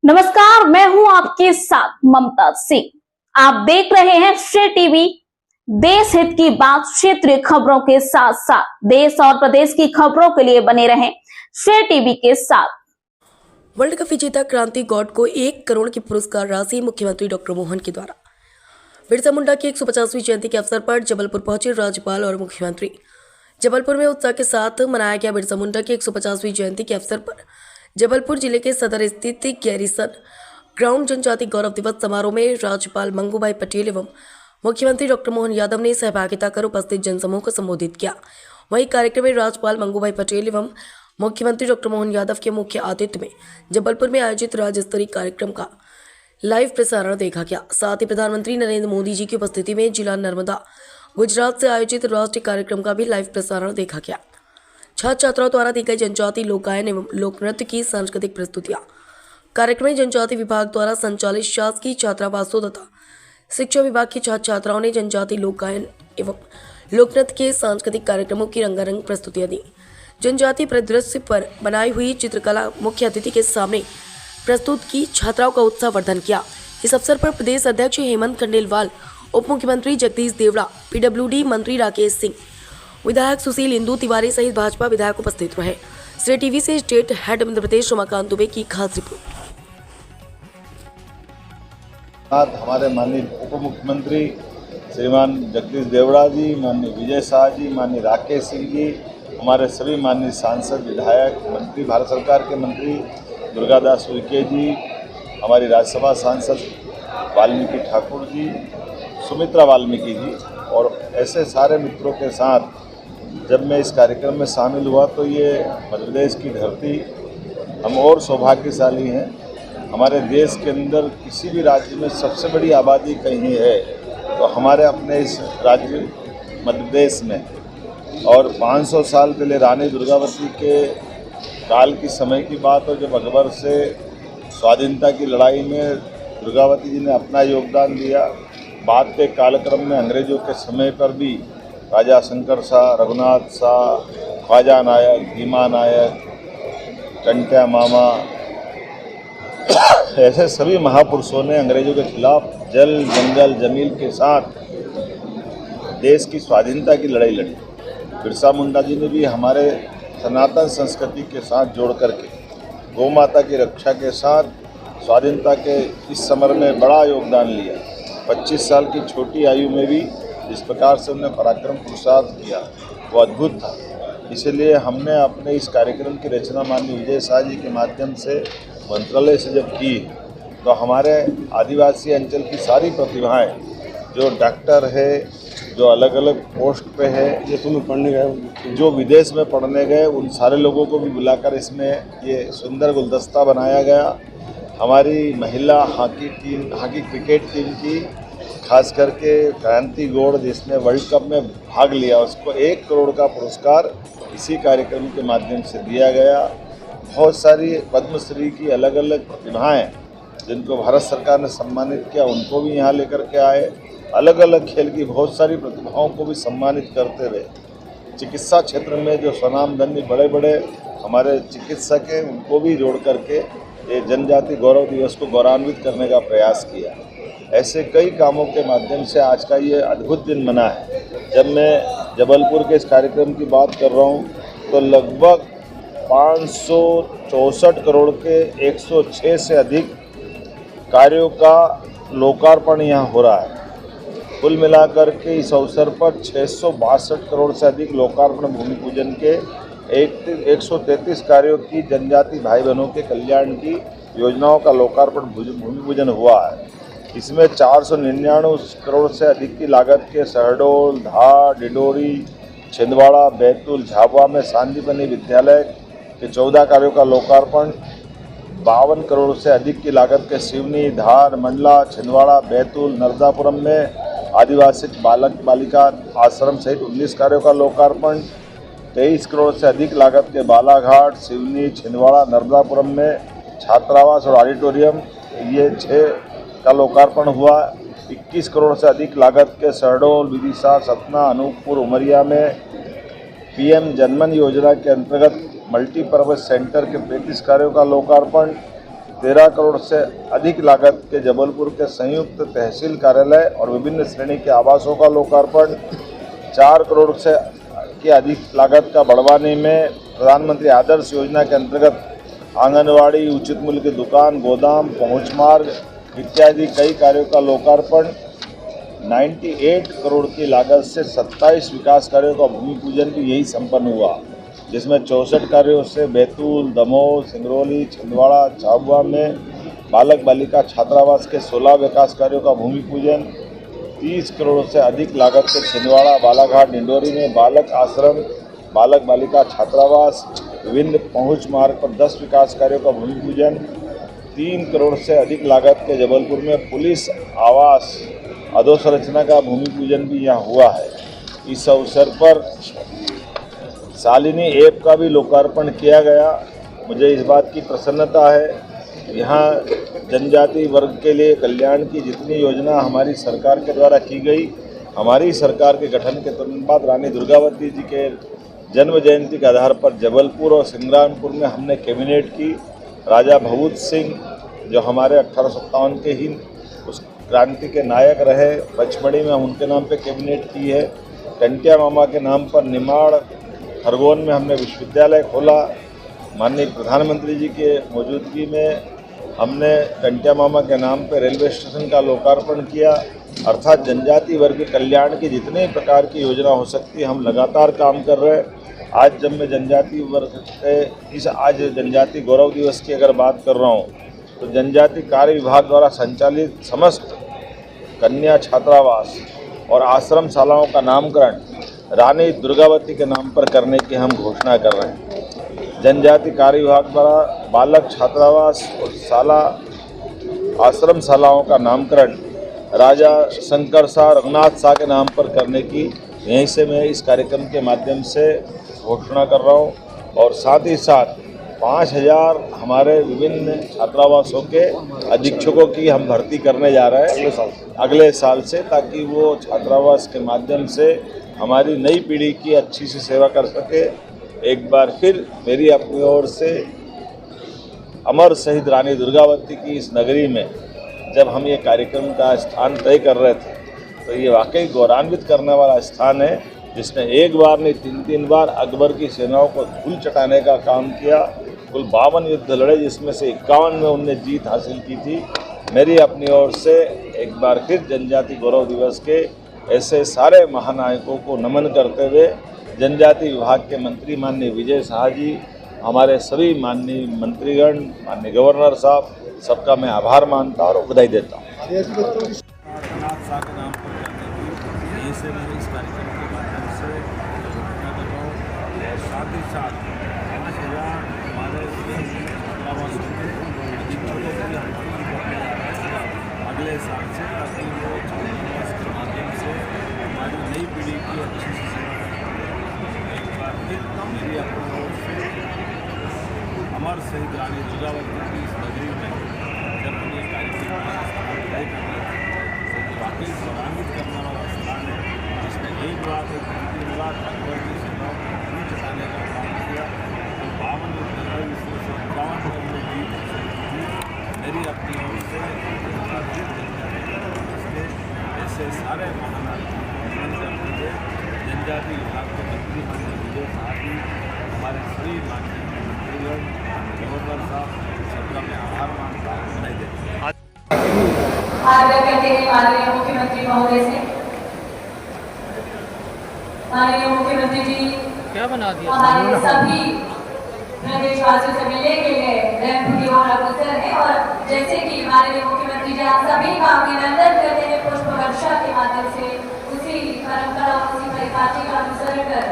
नमस्कार, मैं हूं आपके साथ ममता सिंह। आप देख रहे हैं श्रेय टीवी। देश हित की बात, क्षेत्रीय खबरों के साथ साथ देश और प्रदेश की खबरों के लिए बने रहें श्रेय टीवी के साथ। वर्ल्ड कप विजेता क्रांति गौड को 1 करोड़ की पुरस्कार राशि मुख्यमंत्री डॉक्टर मोहन के द्वारा। बिरसा मुंडा की 150वीं जयंती के अवसर पर जबलपुर पहुंचे राज्यपाल और मुख्यमंत्री। जबलपुर में उत्साह के साथ मनाया गया बिरसा मुंडा की 150वीं जयंती के अवसर पर जबलपुर जिले के सदर स्थित गैरीसन ग्राउंड जनजाति गौरव दिवस समारोह में राज्यपाल मंगूभाई पटेल एवं मुख्यमंत्री डॉक्टर मोहन यादव ने सहभागिता कर उपस्थित जनसमूह को संबोधित किया। वहीं कार्यक्रम में राज्यपाल मंगूभाई पटेल एवं मुख्यमंत्री डॉक्टर मोहन यादव के मुख्य आतिथ्य में जबलपुर में आयोजित राज्य स्तरीय कार्यक्रम का लाइव प्रसारण देखा गया। साथ ही प्रधानमंत्री नरेंद्र मोदी जी की उपस्थिति में जिला नर्मदा गुजरात से आयोजित राष्ट्रीय कार्यक्रम का भी लाइव प्रसारण देखा गया। छात्र छात्राओं द्वारा दी गई जनजाति लोक गायन एवं लोक नृत्य की सांस्कृतिक प्रस्तुतियां। कार्यक्रम में जनजाति विभाग द्वारा संचालित शासकीय छात्रावासों तथा शिक्षा विभाग की छात्र छात्राओं ने जनजाति लोक गायन एवं लोक नृत्य के सांस्कृतिक कार्यक्रमों की रंगारंग प्रस्तुतियां दी। जनजाति परिदृश्य पर बनाई हुई चित्रकला मुख्य अतिथि के सामने प्रस्तुत की, छात्राओं का उत्साहवर्धन किया। इस अवसर पर प्रदेश अध्यक्ष हेमंत खंडेलवाल, उप मुख्यमंत्री जगदीश देवड़ा, पीडब्ल्यूडी मंत्री राकेश सिंह, विधायक सुशील इंदु तिवारी सहित भाजपा विधायक उपस्थित रहे। श्रेय टीवी से स्टेट हेड मध्य प्रदेश रमाकांत दुबे की खास रिपोर्ट। हमारे माननीय उप मुख्यमंत्री श्रीमान जगदीश देवड़ा जी, माननीय विजय शाह जी, माननीय राकेश सिंह जी, हमारे सभी माननीय सांसद, विधायक, मंत्री, भारत सरकार के मंत्री दुर्गादास उइके जी, हमारी राज्यसभा सांसद वाल्मीकि ठाकुर जी, सुमित्रा वाल्मीकि जी और ऐसे सारे मित्रों के साथ जब मैं इस कार्यक्रम में शामिल हुआ तो ये मध्य प्रदेश की धरती, हम और सौभाग्यशाली हैं। हमारे देश के अंदर किसी भी राज्य में सबसे बड़ी आबादी कहीं है तो हमारे अपने इस राज्य मध्य प्रदेश में। और 500 साल पहले रानी दुर्गावती के काल की समय की बात हो, जब अकबर से स्वाधीनता की लड़ाई में दुर्गावती जी ने अपना योगदान दिया। बाद के कालक्रम में अंग्रेज़ों के समय पर भी राजा शंकर शाह, रघुनाथ शाह, ख्वाजा नायक, भीमा नायक, टंट्या मामा, ऐसे सभी महापुरुषों ने अंग्रेज़ों के खिलाफ जल, जंगल, जमीन के साथ देश की स्वाधीनता की लड़ाई लड़ी। बिरसा मुंडा जी ने भी हमारे सनातन संस्कृति के साथ जोड़ करके गौ माता की रक्षा के साथ स्वाधीनता के इस समर में बड़ा योगदान लिया। 25 साल की छोटी आयु में भी जिस प्रकार से उन्होंने पराक्रम पुरुषार्थ किया वो अद्भुत था। इसलिए हमने अपने इस कार्यक्रम की रचना माननीय विजय शाह जी के माध्यम से मंत्रालय से जब की तो हमारे आदिवासी अंचल की सारी प्रतिभाएं, जो डॉक्टर है, जो अलग अलग पोस्ट पे है, ये तुम्हें पढ़ने गए, जो विदेश में पढ़ने गए, उन सारे लोगों को भी बुलाकर इसमें ये सुंदर गुलदस्ता बनाया गया। हमारी महिला हॉकी क्रिकेट टीम की खास करके क्रांति गौड़, जिसने वर्ल्ड कप में भाग लिया, उसको 1 करोड़ का पुरस्कार इसी कार्यक्रम के माध्यम से दिया गया। बहुत सारी पद्मश्री की अलग अलग प्रतिभाएं जिनको भारत सरकार ने सम्मानित किया, उनको भी यहाँ लेकर के आए। अलग अलग खेल की बहुत सारी प्रतिभाओं को भी सम्मानित करते हुए चिकित्सा क्षेत्र में जो स्वनामधन्य बड़े बड़े हमारे चिकित्सक हैं, उनको भी जोड़ करके ये जनजाति गौरव दिवस को गौरवान्वित करने का प्रयास किया। ऐसे कई कामों के माध्यम से आज का ये अद्भुत दिन बना है। जब मैं जबलपुर के इस कार्यक्रम की बात कर रहा हूँ तो लगभग 564 करोड़ के 106 से अधिक कार्यों का लोकार्पण यहाँ हो रहा है। कुल मिलाकर के इस अवसर पर 662 करोड़ से अधिक लोकार्पण भूमि पूजन के 133 कार्यों की जनजाति भाई बहनों के कल्याण की योजनाओं का लोकार्पण भूमि पूजन हुआ है। इसमें 499 करोड़ से अधिक की लागत के शहडोल, धार, डिडोरी, छिंदवाड़ा, बैतूल, झाबुआ में सांदीपनी विद्यालय के 14 कार्यों का लोकार्पण, 52 करोड़ से अधिक की लागत के सिवनी, धार, मंडला, छिंदवाड़ा, बैतूल, नर्मदापुरम में आदिवासी बालक बालिका आश्रम सहित 19 कार्यों का लोकार्पण, 23 करोड़ से अधिक लागत के बालाघाट, सिवनी, छिंदवाड़ा, नर्मदापुरम में छात्रावास और ऑडिटोरियम, ये 6 का लोकार्पण हुआ। 21 करोड़ से अधिक लागत के शहडोल, विदिशा, सतना, अनूपपुर, उमरिया में पीएम जनमन योजना के अंतर्गत मल्टीपर्पज सेंटर के 35 कार्यों का लोकार्पण, 13 करोड़ से अधिक लागत के जबलपुर के संयुक्त तहसील कार्यालय और विभिन्न श्रेणी के आवासों का लोकार्पण, 4 करोड़ से की अधिक लागत का बड़वानी में प्रधानमंत्री आदर्श योजना के अंतर्गत आंगनवाड़ी, उचित मूल्य की दुकान, गोदाम, पहुंच मार्ग इत्यादि कई कार्यों का लोकार्पण, 98 करोड़ की लागत से 27 विकास कार्यों का भूमि पूजन भी यही संपन्न हुआ, जिसमें 64 कार्यों से बैतूल, दमोह, सिंगरौली, छिंदवाड़ा, झाबुआ में बालक बालिका छात्रावास के 16 विकास कार्यों का भूमि पूजन, 30 करोड़ से अधिक लागत के छिंदवाड़ा, बालाघाट, डिंडोरी में बालक आश्रम, बालक बालिका छात्रावास, विभिन्न पहुंच मार्ग पर 10 विकास कार्यों का भूमि पूजन, 3 करोड़ से अधिक लागत के जबलपुर में पुलिस आवास अधोसंरचना का भूमि पूजन भी यहाँ हुआ है। इस अवसर पर शालिनी ऐप का भी लोकार्पण किया गया। मुझे इस बात की प्रसन्नता है, यहाँ जनजाति वर्ग के लिए कल्याण की जितनी योजना हमारी सरकार के द्वारा की गई, हमारी सरकार के गठन के तुरंत बाद रानी दुर्गावती जी के जन्म जयंती के आधार पर जबलपुर और सिंग्रामपुर में हमने कैबिनेट की। राजा भभूत सिंह जो हमारे 1857 के ही उस क्रांति के नायक रहे, पचमढ़ी में उनके नाम पे कैबिनेट की है। टंटिया मामा के नाम पर निमाड़, खरगोन में हमने विश्वविद्यालय खोला। माननीय प्रधानमंत्री जी के मौजूदगी में हमने टंटिया मामा के नाम पर रेलवे स्टेशन का लोकार्पण किया। अर्थात जनजाति वर्ग के कल्याण की जितने प्रकार की योजना हो सकती है हम लगातार काम कर रहे हैं। आज जब मैं जनजाति वर्ग के आज जनजाति गौरव दिवस की अगर बात कर रहा हूँ तो जनजाति कार्य विभाग द्वारा संचालित समस्त कन्या छात्रावास और आश्रम शालाओं का नामकरण रानी दुर्गावती के नाम पर करने की हम घोषणा कर रहे हैं। जनजाति कार्य विभाग द्वारा बालक छात्रावास और शाला आश्रम शालाओं का नामकरण राजा शंकर शाह रघुनाथ शाह के नाम पर करने की यहीं से मैं इस कार्यक्रम के माध्यम से घोषणा कर रहा हूँ। और साथ ही साथ 5000 हमारे विभिन्न छात्रावासों के अधीक्षकों की हम भर्ती करने जा रहे हैं अगले साल से, ताकि वो छात्रावास के माध्यम से हमारी नई पीढ़ी की अच्छी सी सेवा कर सके। एक बार फिर मेरी अपनी ओर से अमर शहीद रानी दुर्गावती की इस नगरी में जब हम ये कार्यक्रम का स्थान तय कर रहे थे तो ये वाकई गौरवान्वित करने वाला स्थान है, जिसने एक बार नहीं 3 बार अकबर की सेनाओं को धूल चटाने का काम किया। कुल 52 युद्ध लड़े, जिसमें से 51 में उनने जीत हासिल की थी। मेरी अपनी ओर से एक बार फिर जनजाति गौरव दिवस के ऐसे सारे महानायकों को नमन करते हुए जनजाति विभाग के मंत्री माननीय विजय शाह जी, हमारे सभी माननीय मंत्रीगण, माननीय गवर्नर साहब, सबका मैं आभार मानता और बधाई देता हूँ। रघुनाथ शाह के नाम पर करने की यहीं से मैं इस कार्यक्रम के माध्यम से घोषणा कर रहा हूँ। और साथ ही साथ 5000 हमारे छात्रावासों के अधीक्षकों की हम भर्ती करने जा रहे हैं अगले साल से, ताकि वो छात्रावास के माध्यम से हमारी नई पीढ़ी की अच्छी सी सेवा करें। एक बार फिर मेरी अपनी ओर से अमर शहीद रानी दुर्गावती की इस नगरी में जब हम ये कार्यक्रम तय कर रहे थे तो वाकई गौरवान्वित करने वाला स्थान है, जिसने एक बार 3 बार अकबर की सेनाओं को धूल चटाने का काम किया। तो 52 युद्ध लड़े, इसमें से 51 में उन्होंने जीत हासिल की थी। मेरी अपनी ओर से ऐसे सारे महानायकों को नमन करते हुए जनजाति विभाग के मंत्री माननीय विजय शाह जी, हमारे सभी माननीय मंत्रीगण, गवर्नर साहब, सबका मैं आभार मानता हूँ, बधाई देता हूँ। आग्रह करते हैं माननीय मुख्यमंत्री महोदय से। माननीय मुख्यमंत्री जी क्या बना दिया हमारे सभी प्रदेशवासियों से मिलने के लिए रैंप की ओर अग्रसर है और जैसे कि माननीय मुख्यमंत्री जी आप सभी का अभिनंदन करते हैं पुष्प वर्षा के माध्यम से, उसी परंपरा उसी परिपाटी का अनुसरण कर